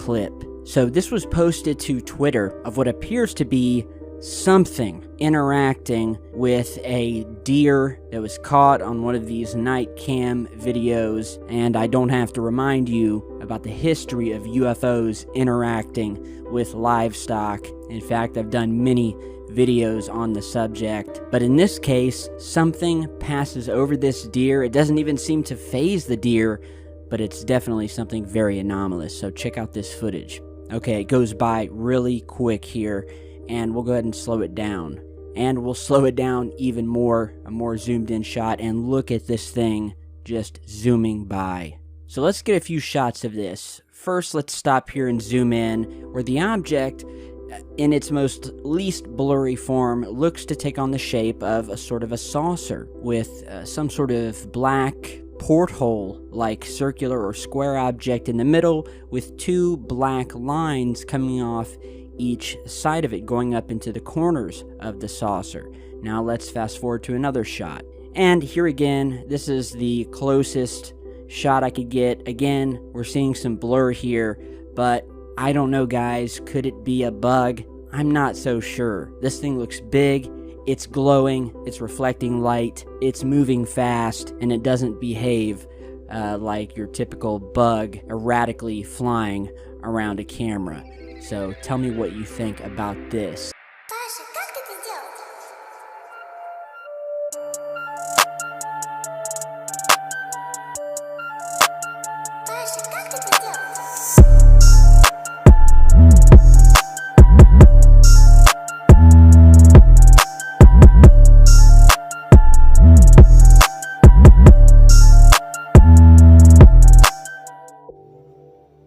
clip. So this was posted to Twitter of what appears to be something interacting with a deer that was caught on one of these night cam videos. And I don't have to remind you about the history of UFOs interacting with livestock. In fact, I've done many videos on the subject, but in this case, something passes over this deer. It doesn't even seem to faze the deer, but it's definitely something very anomalous. So check out this footage. Okay, it goes by really quick here, and we'll go ahead and slow it down. And we'll slow it down even more, a more zoomed in shot, and look at this thing just zooming by. So let's get a few shots of this. First, let's stop here and zoom in, where the object, in its most least blurry form, looks to take on the shape of a sort of a saucer with some sort of black porthole-like circular or square object in the middle with two black lines coming off each side of it, going up into the corners of the saucer. Now let's fast forward to another shot. And here again, this is the closest shot I could get. Again, we're seeing some blur here, but I don't know, guys. Could it be a bug? I'm not so sure. This thing looks big. It's glowing. It's reflecting light. It's moving fast, and it doesn't behave like your typical bug erratically flying around a camera. So tell me what you think about this.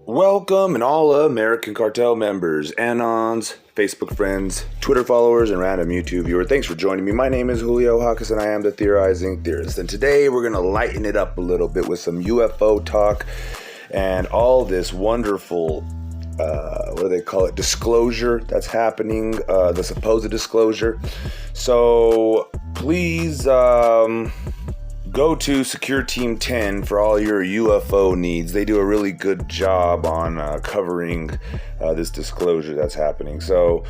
Welcome and all American Cartel members, Anons, Facebook friends, Twitter followers, and random YouTube viewers. Thanks for joining me. My name is Julio Hawkes, and I am the Theorizing Theorist. And today we're going to lighten it up a little bit with some UFO talk and all this wonderful, what do they call it, disclosure that's happening, the supposed disclosure. So please go to Secure Team 10 for all your UFO needs. They do a really good job on covering this disclosure that's happening. So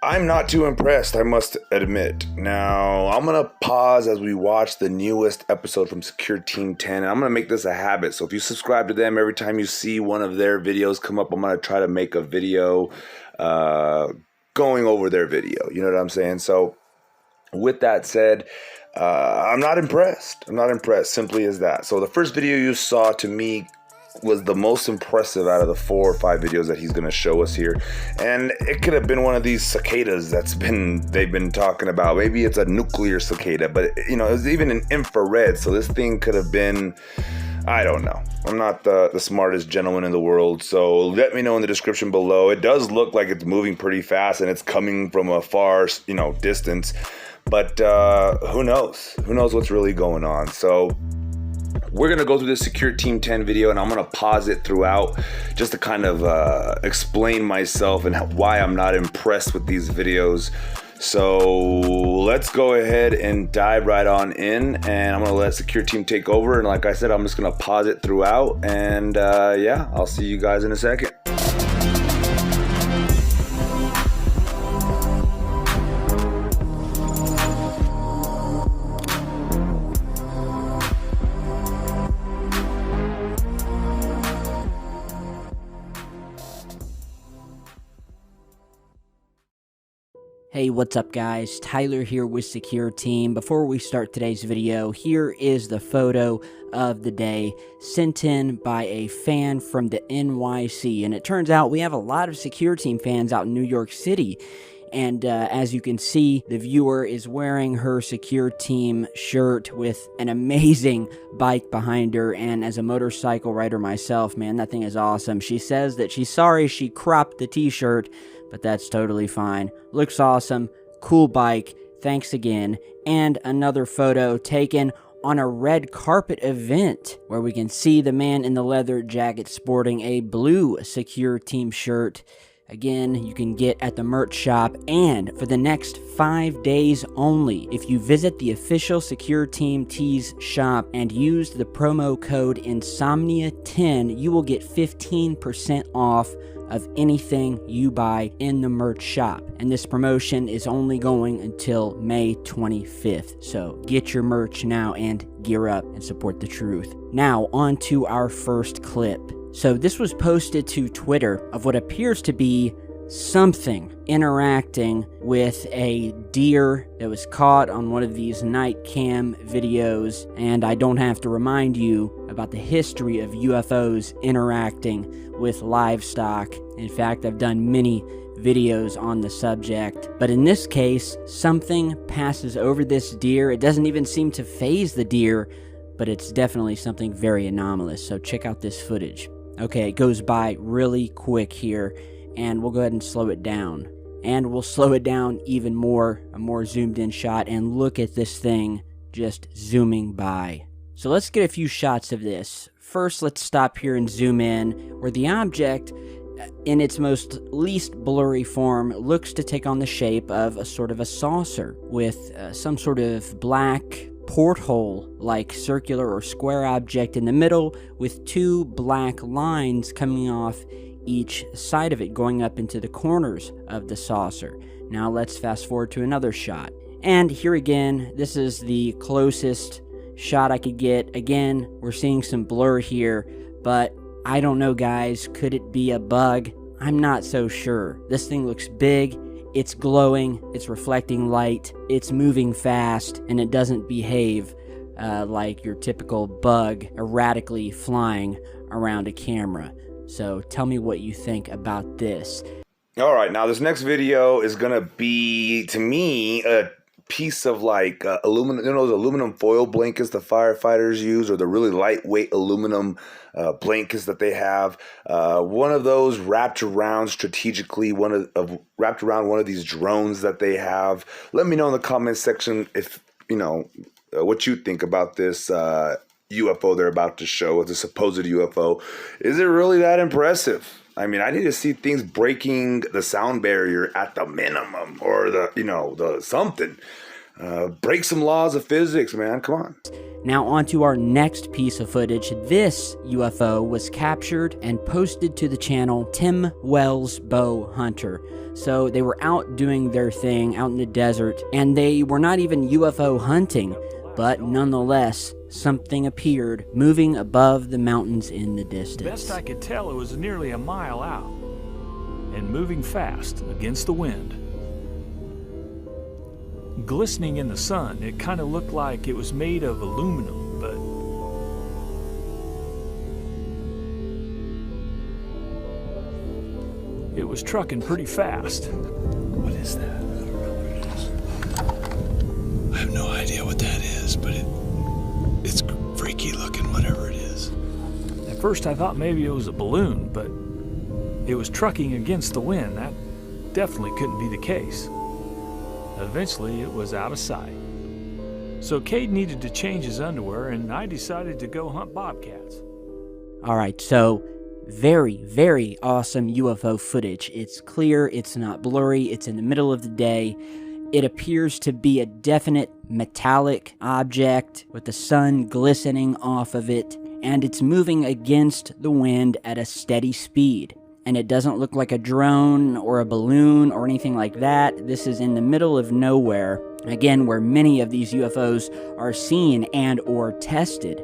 I'm not too impressed, I must admit. Now, I'm going to pause as we watch the newest episode from Secure Team 10. And I'm going to make this a habit. So if you subscribe to them, every time you see one of their videos come up, I'm going to try to make a video going over their video. You know what I'm saying? So with that said, I'm not impressed. I'm not impressed, simply as that. So the first video you saw, to me, was the most impressive out of the 4 or 5 videos that he's going to show us here. And it could have been one of these cicadas they've been talking about. Maybe it's a nuclear cicada, but you know, it's even an infrared. So this thing could have been, I don't know. I'm not the smartest gentleman in the world, so let me know in the description below. It does look like it's moving pretty fast and it's coming from a far, distance. But who knows? Who knows what's really going on? So we're going to go through this Secure Team 10 video, and I'm going to pause it throughout just to kind of explain myself and why I'm not impressed with these videos. So let's go ahead and dive right on in, and I'm going to let Secure Team take over. And like I said, I'm just going to pause it throughout, and yeah, I'll see you guys in a second. Hey, what's up guys? Tyler here with Secure Team. Before we start today's video, here is the photo of the day sent in by a fan from the NYC. And it turns out we have a lot of Secure Team fans out in New York City. And as you can see, the viewer is wearing her Secure Team shirt with an amazing bike behind her. And as a motorcycle rider myself, man, that thing is awesome. She says that she's sorry she cropped the t-shirt, but that's totally fine. Looks awesome. Cool bike. Thanks again. And another photo taken on a red carpet event where we can see the man in the leather jacket sporting a blue Secure Team shirt. Again, you can get at the merch shop, and for the next 5 days only, if you visit the official Secure Team Tees shop and use the promo code Insomnia10, you will get 15% off of anything you buy in the merch shop. And this promotion is only going until May 25th. So get your merch now and gear up and support the truth. Now, on to our first clip. So this was posted to Twitter of what appears to be something interacting with a deer that was caught on one of these night cam videos. And I don't have to remind you about the history of UFOs interacting with livestock. In fact, I've done many videos on the subject. But in this case, something passes over this deer. It doesn't even seem to faze the deer, but it's definitely something very anomalous. So check out this footage. Okay, it goes by really quick here, and we'll go ahead and slow it down. And we'll slow it down even more, a more zoomed in shot, and look at this thing just zooming by. So let's get a few shots of this. First, let's stop here and zoom in, where the object, in its most least blurry form, looks to take on the shape of a sort of a saucer, with some sort of black porthole-like circular or square object in the middle, with two black lines coming off each side of it, going up into the corners of the saucer. Now let's fast forward to another shot. And here again, this is the closest shot I could get. Again, we're seeing some blur here, but I don't know, guys. Could it be a bug? I'm not so sure. This thing looks big. It's glowing, it's reflecting light, it's moving fast, and it doesn't behave like your typical bug erratically flying around a camera. So tell me what you think about this. All right, now this next video is going to be, to me, a piece of like aluminum, you know, those aluminum foil blankets the firefighters use, or the really lightweight aluminum blankets that they have. One of those wrapped around strategically, wrapped around one of these drones that they have. Let me know in the comments section if you know what you think about this UFO they're about to show, the supposed UFO. Is it really that impressive? I mean, I need to see things breaking the sound barrier at the minimum, or the something. Break some laws of physics, man. Come on. Now on to our next piece of footage. This UFO was captured and posted to the channel Tim Wells Bow Hunter. So they were out doing their thing out in the desert, and they were not even UFO hunting, but nonetheless, something appeared moving above the mountains in the distance. Best I could tell, it was nearly a mile out and moving fast against the wind. Glistening in the sun, it kind of looked like it was made of aluminum, but it was trucking pretty fast. What is that? I don't know what it is. I have no idea what that is, but it's freaky looking, whatever it is. At first I thought maybe it was a balloon, but it was trucking against the wind. That definitely couldn't be the case. Eventually it was out of sight. So Cade needed to change his underwear, and I decided to go hunt bobcats. Alright, so very, very awesome UFO footage. It's clear, it's not blurry, it's in the middle of the day. It appears to be a definite metallic object with the sun glistening off of it, and it's moving against the wind at a steady speed. And it doesn't look like a drone or a balloon or anything like that. This is in the middle of nowhere, again, where many of these UFOs are seen and or tested.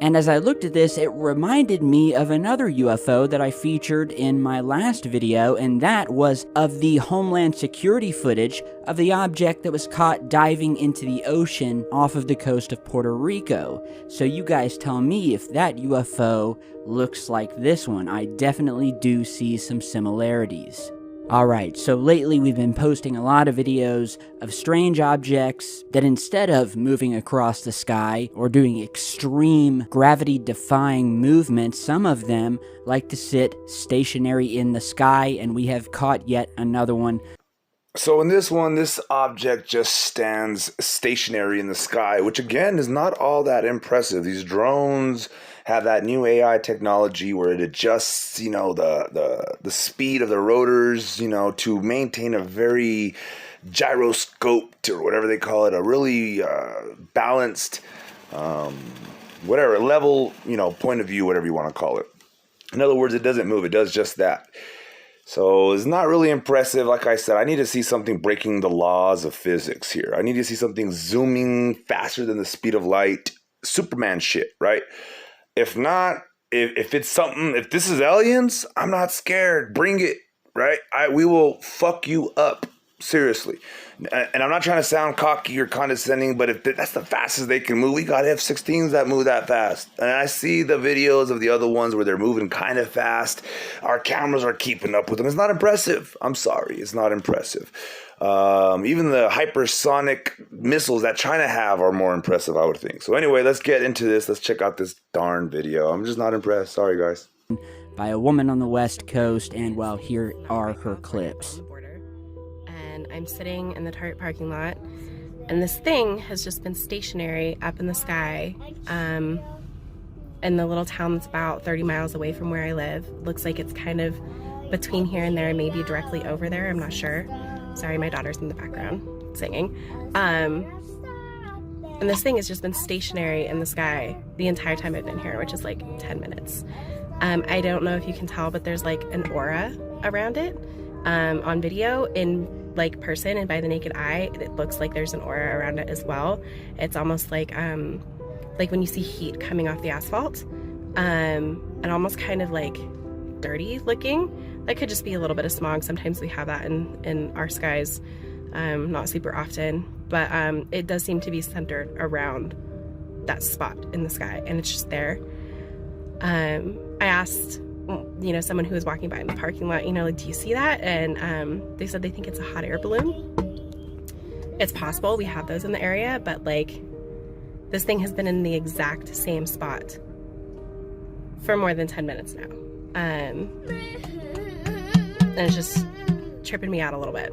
And as I looked at this, it reminded me of another UFO that I featured in my last video, and that was of the Homeland Security footage of the object that was caught diving into the ocean off of the coast of Puerto Rico. So you guys tell me if that UFO looks like this one. I definitely do see some similarities. Alright, so lately we've been posting a lot of videos of strange objects that instead of moving across the sky or doing extreme gravity-defying movements, some of them like to sit stationary in the sky, and we have caught yet another one. So in this one, this object just stands stationary in the sky, which again is not all that impressive. These drones have that new AI technology where it adjusts, the speed of the rotors, to maintain a very gyroscoped, or whatever they call it, a really balanced, whatever level, point of view, whatever you want to call it. In other words, it doesn't move. It does just that. So it's not really impressive. Like I said, I need to see something breaking the laws of physics here. I need to see something zooming faster than the speed of light. Superman shit, right? If not, if it's something, if this is aliens, I'm not scared. Bring it, right? We will fuck you up. Seriously. And I'm not trying to sound cocky or condescending, but if that's the fastest they can move, we got F-16s that move that fast. And I see the videos of the other ones where they're moving kind of fast. Our cameras are keeping up with them. It's not impressive. I'm sorry. It's not impressive. Even the hypersonic missiles that China have are more impressive, I would think. So anyway, let's get into this. Let's check out this darn video. I'm just not impressed. Sorry, guys. By a woman on the West Coast, and well, here are her clips. I'm sitting in the Target parking lot, and this thing has just been stationary up in the sky in the little town that's about 30 miles away from where I live. Looks like it's kind of between here and there, maybe directly over there. I'm not sure. Sorry, my daughter's in the background singing. And this thing has just been stationary in the sky the entire time I've been here, which is like 10 minutes. I don't know if you can tell, but there's like an aura around it on video. In like person and by the naked eye, it looks like there's an aura around it as well. It's almost like when you see heat coming off the asphalt, and almost kind of like dirty looking. That could just be a little bit of smog. Sometimes we have that in our skies, not super often, but it does seem to be centered around that spot in the sky, and it's just there. I asked someone who was walking by in the parking lot, like, do you see that? And they said they think it's a hot air balloon. It's possible, we have those in the area, but like, this thing has been in the exact same spot for more than 10 minutes now. And it's just tripping me out a little bit.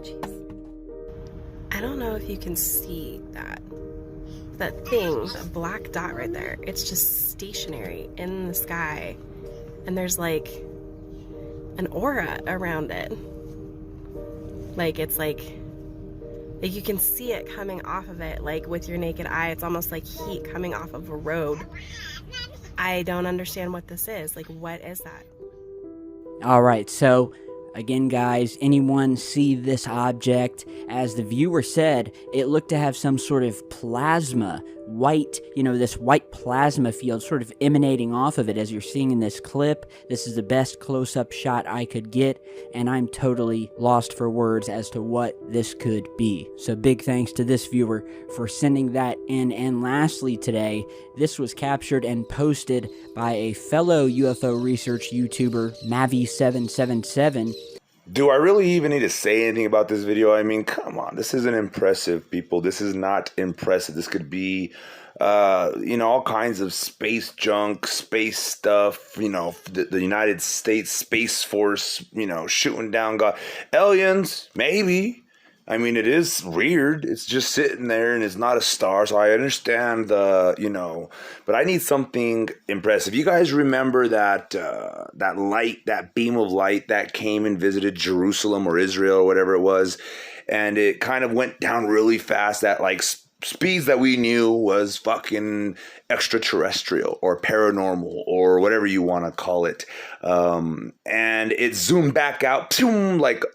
Jeez. I don't know if you can see that thing, that black dot right there. It's just stationary in the sky, and there's like an aura around it. Like it's like you can see it coming off of it, like with your naked eye. It's almost like heat coming off of a road. I don't understand what this is. Like, what is that? All right, so again, guys, anyone see this object? As the viewer said, it looked to have some sort of plasma, white, this white plasma field sort of emanating off of it as you're seeing in this clip. This is the best close-up shot I could get, and I'm totally lost for words as to what this could be. So big thanks to this viewer for sending that in. And lastly today, this was captured and posted by a fellow UFO research YouTuber, Mavi777. Do I really even need to say anything about this video? I mean, come on. This isn't impressive, people. This is not impressive. This could be, all kinds of space junk, space stuff, the United States Space Force, shooting down aliens, maybe. I mean, it is weird. It's just sitting there and it's not a star. So I understand but I need something impressive. You guys remember that light, that beam of light that came and visited Jerusalem or Israel or whatever it was. And it kind of went down really fast at like speeds that we knew was fucking extraterrestrial or paranormal or whatever you want to call it. And it zoomed back out, boom, like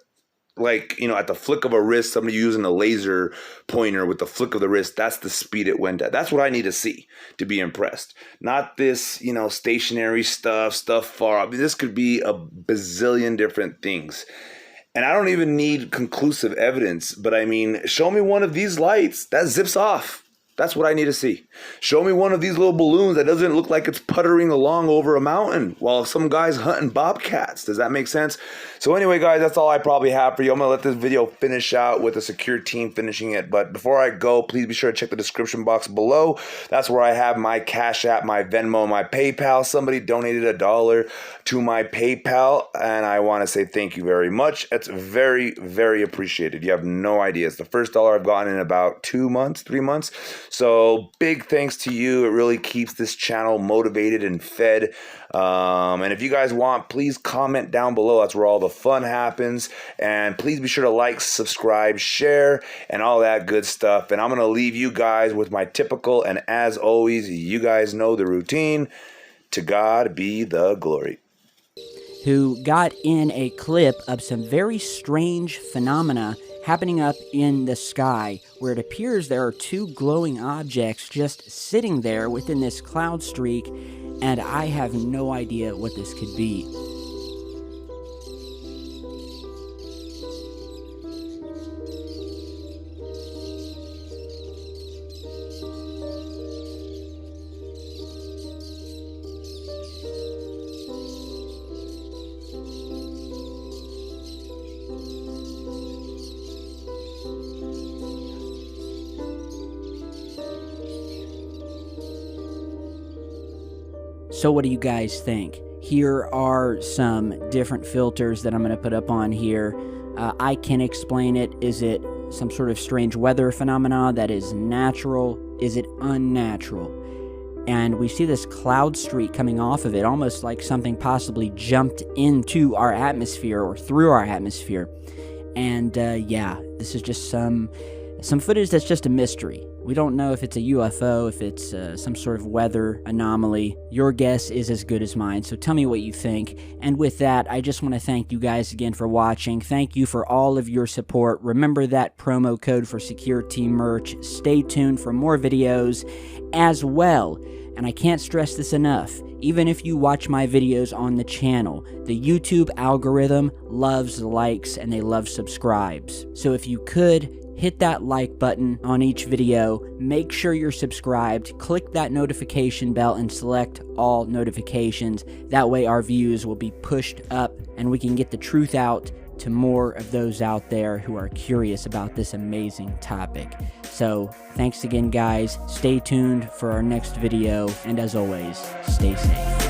at the flick of a wrist, somebody using a laser pointer with the flick of the wrist, that's the speed it went at. That's what I need to see to be impressed. Not this, stationary stuff far off. This could be a bazillion different things. And I don't even need conclusive evidence, but I mean, show me one of these lights that zips off. That's what I need to see. Show me one of these little balloons that doesn't look like it's puttering along over a mountain while some guy's hunting bobcats. Does that make sense? So anyway, guys, that's all I probably have for you. I'm going to let this video finish out with a secure team finishing it. But before I go, please be sure to check the description box below. That's where I have my Cash App, my Venmo, my PayPal. Somebody donated $1 to my PayPal, and I want to say thank you very much. It's very, very appreciated. You have no idea. It's the first dollar I've gotten in about 2 months, 3 months. So big thanks to you. It really keeps this channel motivated and fed. And if you guys want, please comment down below. That's where all the fun happens. And please be sure to like, subscribe, share, and all that good stuff. And I'm going to leave you guys with my typical, and as always, you guys know the routine. To God be the glory. Who got in a clip of some very strange phenomena happening up in the sky, where it appears there are two glowing objects just sitting there within this cloud streak, and I have no idea what this could be. So what do you guys think? Here are some different filters that I'm going to put up on here. I can explain it. Is it some sort of strange weather phenomena that is natural? Is it unnatural? And we see this cloud streak coming off of it, almost like something possibly jumped into our atmosphere or through our atmosphere. And yeah, this is just some footage that's just a mystery. We don't know if it's a UFO, if it's some sort of weather anomaly. Your guess is as good as mine, so tell me what you think. And with that, I just want to thank you guys again for watching. Thank you for all of your support. Remember that promo code for Secure Team merch. Stay tuned for more videos as well. And I can't stress this enough. Even if you watch my videos on the channel, the YouTube algorithm loves likes and they love subscribes. So if you could, hit that like button on each video, make sure you're subscribed, click that notification bell and select all notifications. That way our views will be pushed up and we can get the truth out to more of those out there who are curious about this amazing topic. So thanks again, guys. Stay tuned for our next video, and as always, stay safe.